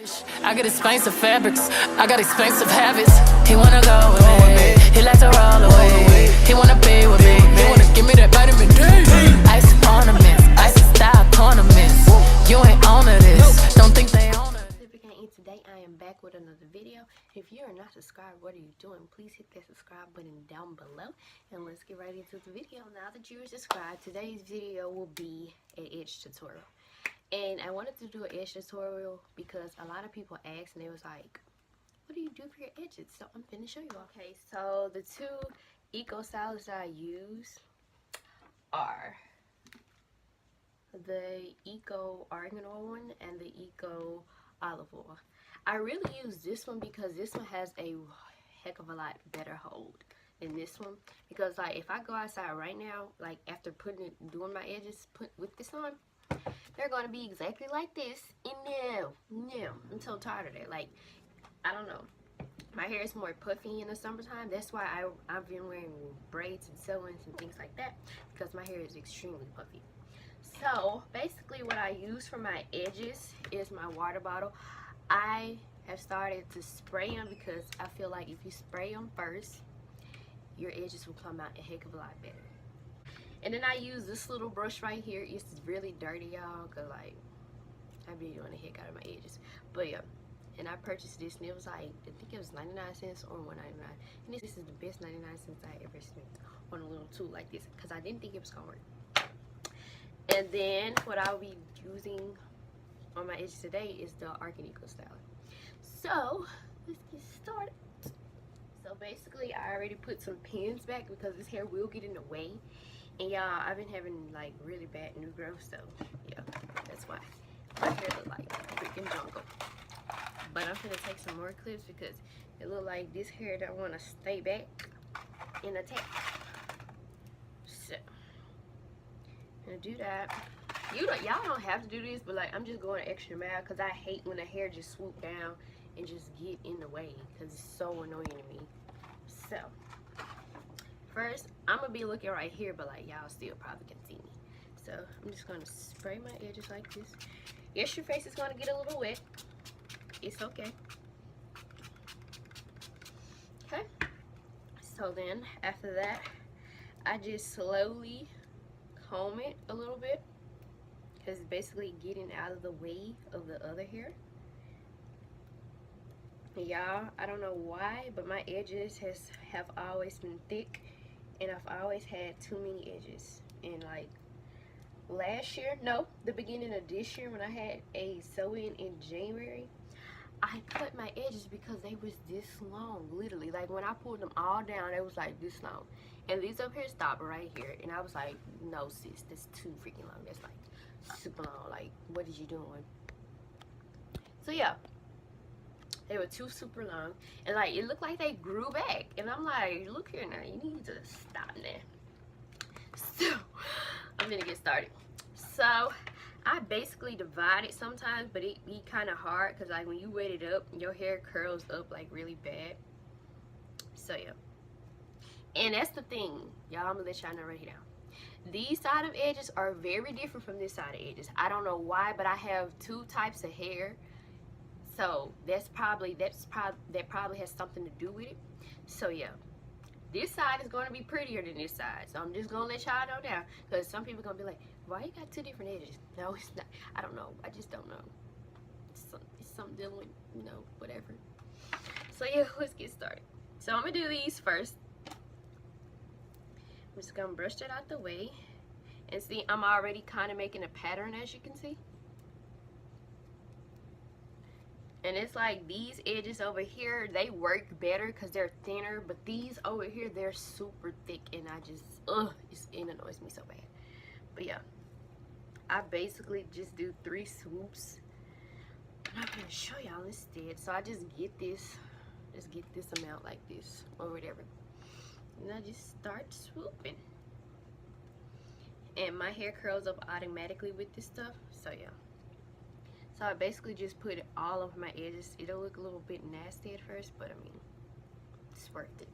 I got expensive fabrics, I got expensive habits. He wanna go with me, he like to roll away. He wanna be with me, he wanna give me that vitamin D. Ice ornaments, ice style ornaments. You ain't on to this, don't think they own it. Today I am back with another video. If you are not subscribed, what are you doing? Please hit that subscribe button down below, and let's get right into the video. Now that you are subscribed, today's video will be an edge tutorial. And I wanted to do an edge tutorial because a lot of people asked and they was like, what do you do for your edges? So I'm finna show you. Okay, so the two eco stylists that I use are the Eco Argan Oil one and the Eco Olive Oil. I really use this one because this one has a heck of a lot better hold than this one, because like if I go outside right now, like after doing my edges with this on, they're going to be exactly like this. And no, I'm so tired of that. Like, I don't know, my hair is more puffy in the summertime. That's why I've been wearing braids and sew-ins and things like that, because my hair is extremely puffy. So basically what I use for my edges is my water bottle. I have started to spray them because I feel like if you spray them first, your edges will come out a heck of a lot better. And then I use this little brush right here. It's really dirty, y'all, because like I've been doing the heck out of my edges. But yeah, and I purchased this and it was like, I think it was 99 cents or $1.99. And this is the best 99 cents I ever spent on a little tool like this, because I didn't think it was gonna work. And then what I'll be using on my edges today is the Argan Eco Styler. So let's get started. So basically I already put some pins back because this hair will get in the way. And y'all, I've been having like really bad new growth, so yeah, that's why my hair look like freaking jungle. But I'm gonna take some more clips because it look like this hair don't want to stay back in the tap. So I'm gonna do that. Y'all don't have to do this, but like I'm just going an extra mile because I hate when the hair just swoop down and just get in the way because it's so annoying to me. So first, I'm gonna be looking right here, but like y'all still probably can see me. So I'm just gonna spray my edges like this. Yes, your face is gonna get a little wet. It's okay. Okay. So then after that, I just slowly comb it a little bit, because it's basically getting out of the way of the other hair. Y'all, I don't know why, but my edges have always been thick, and I've always had too many edges. And like last year, no, the beginning of this year when I had a sew-in in January, I cut my edges because they was this long, literally. Like when I pulled them all down, it was like this long. And these up here stopped right here. And I was like, no sis, that's too freaking long. That's like super long. Like, what is you doing? So yeah, they were too super long. And like, it looked like they grew back. And I'm like, look here now, you need to stop now. So, I'm gonna get started. So, I basically divide it sometimes, but it be kind of hard because like when you wet it up, your hair curls up like really bad. So yeah. And that's the thing, y'all, I'm gonna let y'all know right here now. These side of edges are very different from this side of edges. I don't know why, but I have two types of hair. So that probably has something to do with it. So yeah. This side is going to be prettier than this side. So I'm just going to let y'all know now. Because some people are going to be like, why you got two different edges? No, it's not. I don't know. I just don't know. It's something dealing with, you know, whatever. So yeah, let's get started. So I'm going to do these first. I'm just going to brush that out the way. And see, I'm already kind of making a pattern, as you can see. And it's like these edges over here, they work better because they're thinner. But these over here, they're super thick. And I just, it annoys me so bad. But yeah, I basically just do 3 swoops. I'm going to show y'all instead. So I just get this amount like this or whatever. And I just start swooping. And my hair curls up automatically with this stuff. So yeah. So I basically just put it all over my edges. It'll look a little bit nasty at first, but I mean, it's worth it.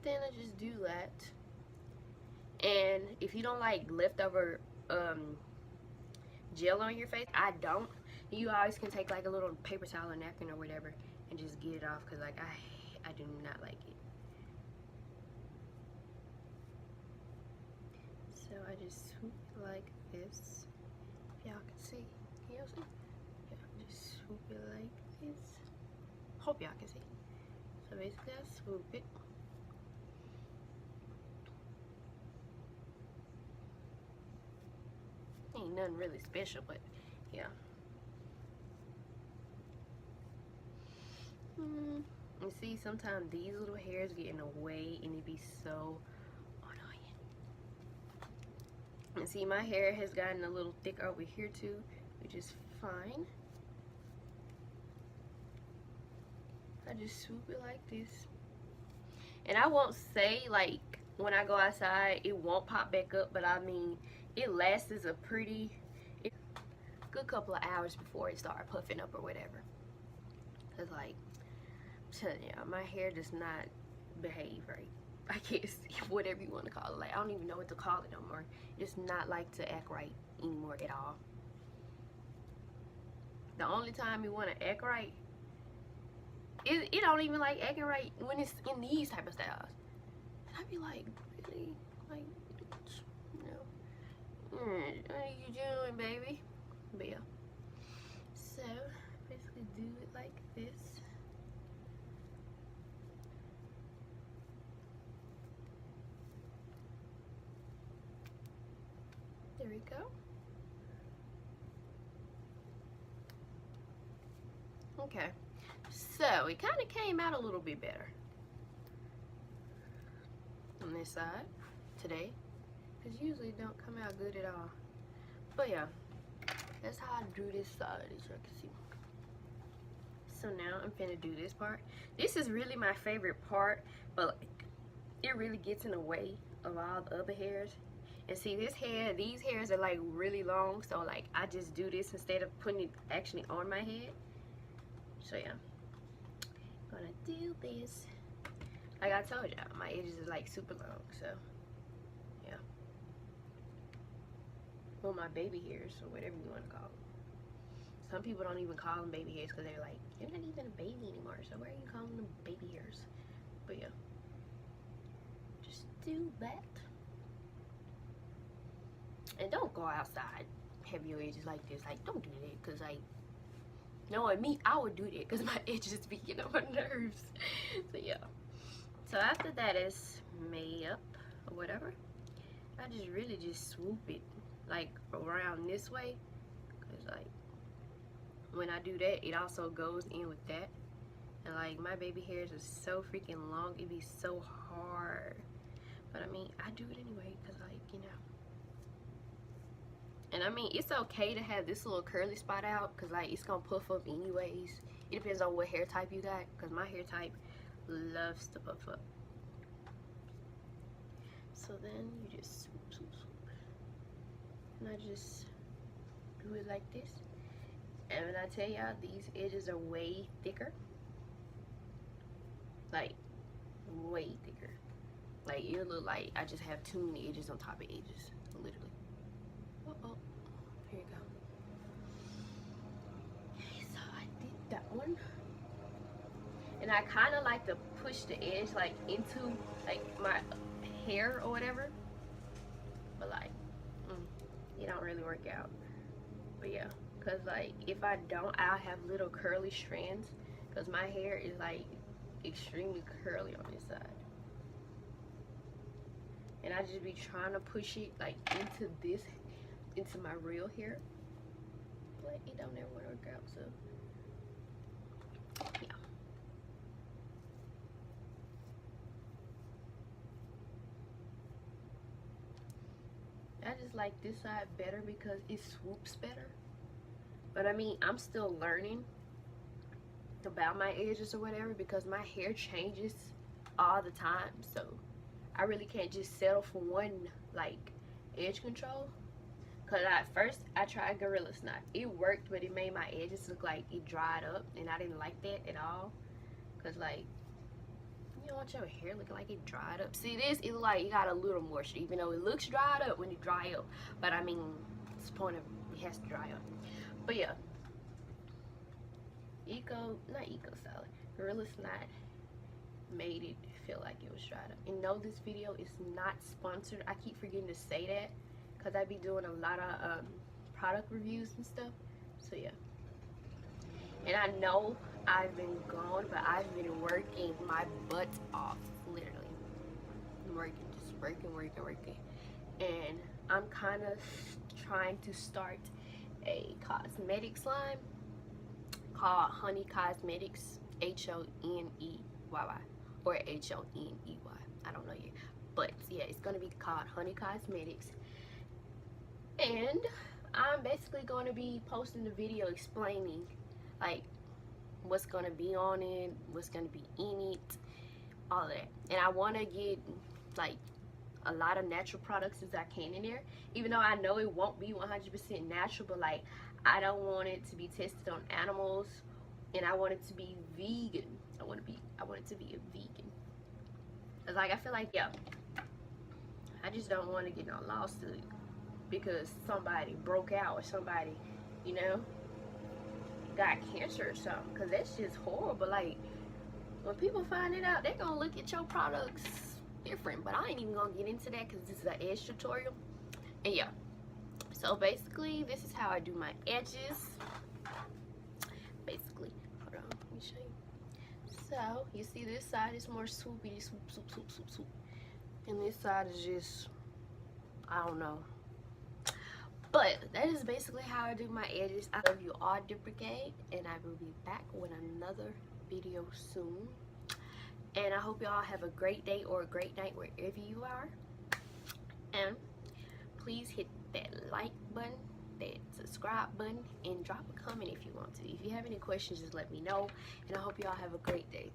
Then I just do that. And if you don't like leftover gel on your face, I don't. You always can take like a little paper towel or napkin or whatever and just get it off, because like I do not like it. So I just swoop it like this. Y'all can see. Can y'all see? Yeah, just swoop it like this. Hope y'all can see. So basically I swoop it. Ain't nothing really special, but yeah. And see, sometimes these little hairs get in the way and it be so annoying. And see, my hair has gotten a little thick over here too, which is fine. I just swoop it like this. And I won't say like when I go outside it won't pop back up, but I mean it lasts a pretty good couple of hours before it starts puffing up or whatever. Cause like I'm telling y'all, my hair does not behave right. I guess whatever you want to call it. Like I don't even know what to call it no more. It's not like to act right anymore at all. The only time you want to act right, it don't even like acting right when it's in these type of styles. And I be like, really? Like, you know, what are you doing, baby? But yeah. So, basically do it like this. There we go. Okay. So, it kind of came out a little bit better on this side today, because usually it don't come out good at all. But yeah, that's how I do this side, as you can see. So now I'm finna do this part. This is really my favorite part, but like, it really gets in the way of all the other hairs. And see, this hair, these hairs are like really long, so like I just do this instead of putting it actually on my head. So yeah, I'm gonna do this. Like I told y'all, my edges is like super long, so yeah. Well, my baby hairs, or whatever you want to call them. Some people don't even call them baby hairs because they're like, you're not even a baby anymore, so why are you calling them baby hairs? But yeah, just do that. And don't go outside, have your edges like this. Like, don't do that, because like, knowing me, I would do that because my edges be getting on my nerves. So yeah. So after that is made up or whatever, I just really just swoop it like around this way, because like when I do that, it also goes in with that. And like my baby hairs are so freaking long, it'd be so hard. But I mean, I do it anyway because like, you know. And I mean, it's okay to have this little curly spot out because like it's gonna puff up anyways. It depends on what hair type you got, because my hair type loves to puff up. So then you just swoop, swoop, swoop. And I just do it like this. And when I tell y'all, these edges are way thicker. Like, way thicker. Like, it look like I just have too many edges on top of edges, literally. Oh, here you go. Okay, so I did that one. And I kind of like to push the edge like into like my hair or whatever. But like, it don't really work out. But yeah, because like if I don't, I'll have little curly strands, because my hair is like extremely curly on this side. And I just be trying to push it like into this, into my real hair, but it don't ever work out. So yeah. I just like this side better because it swoops better. But I mean, I'm still learning about my edges or whatever, because my hair changes all the time. So I really can't just settle for one like edge control. Cause at first I tried Gorilla Snot. It worked, but it made my edges look like it dried up, and I didn't like that at all. Cause like, you don't want your hair looking like it dried up. See, this is like you got a little moisture, even though it looks dried up when it dry up. But I mean, it's the point of it has to dry up. But yeah, not Eco Styler, Gorilla Snot made it feel like it was dried up. And no, this video is not sponsored. I keep forgetting to say that because I be doing a lot of product reviews and stuff. So yeah. And I know I've been gone, but I've been working my butt off, literally. I'm working, just working. And I'm kind of trying to start a cosmetics line called Honey Cosmetics, HONEYY or HONEY. I don't know yet, but yeah, it's gonna be called Honey Cosmetics. And I'm basically going to be posting the video explaining like what's gonna be on it, what's gonna be in it, all of that. And I want to get like a lot of natural products as I can in there, even though I know it won't be 100% natural, but like I don't want it to be tested on animals, and I want it to be vegan. I want it to be a vegan. Cause like I feel like, yeah, I just don't want to get no lawsuit because somebody broke out or somebody, you know, got cancer or something. Cause that's just horrible. Like when people find it out, they're gonna look at your products different. But I ain't even gonna get into that because this is an edge tutorial. And yeah, so basically this is how I do my edges. Basically, hold on, let me show you. So you see this side is more swoopy, swoop, and this side is just, I don't know. But that is basically how I do my edges. I love you all, Duplicate, and I will be back with another video soon. And I hope y'all have a great day or a great night wherever you are. And please hit that like button, that subscribe button, and drop a comment if you want to. If you have any questions, just let me know. And I hope y'all have a great day.